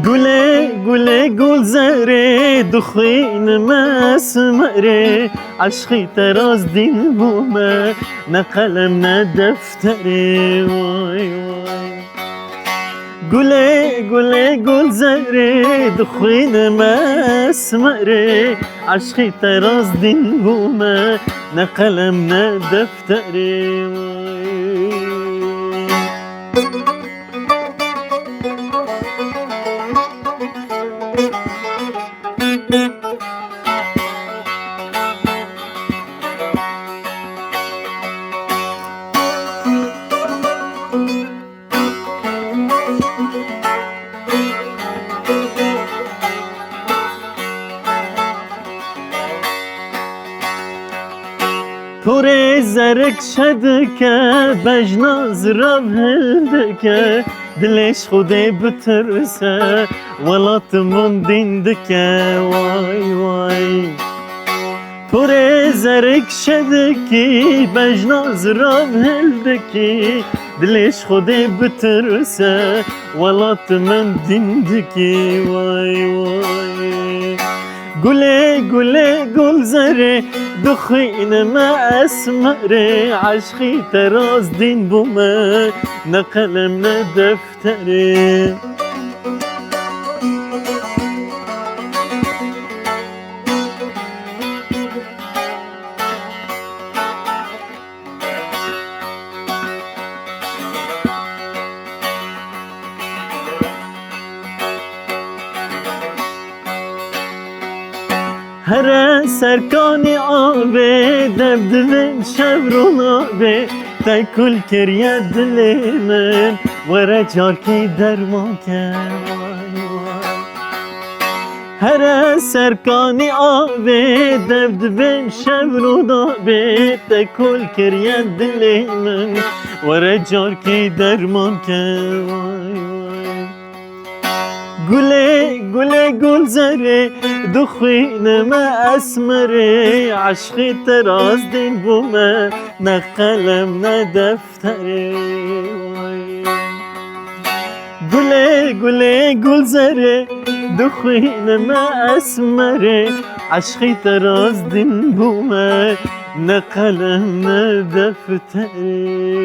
گله گله گلزره دخین مسمره عشقی تراز دین بومه نه قلم نه دفتره وای وای گله گله گلزره دخین مسمره عشقی تراز دین بومه نه قلم نه دفتره وای پور زرک شدکه بجناز راب هلدکه دلش خوده بترسه ولات من دیندکه وای وای پور زرک شدکی بجناز راب هلدکی دلش خوده بترسه ولات من دیندکی وای وای گله گله گلزره دخین ما اسمره عشقی تراز دین بومه نه قلم نه دفتره هر سرکانی آبه دبدبن شبرون آبه تکل کریه دل من وره جار که درمان که هر سرکانی آبه دبدبن شبرون آبه تکل کریه دل من وره جار که درمان که گله گله گلزره دخین ما اسمره عشقی تراز دین بومه نه قلم نه دفتره گله گله گلزره دخین ما اسمره عشقی تراز دین بومه نه قلم نه دفتره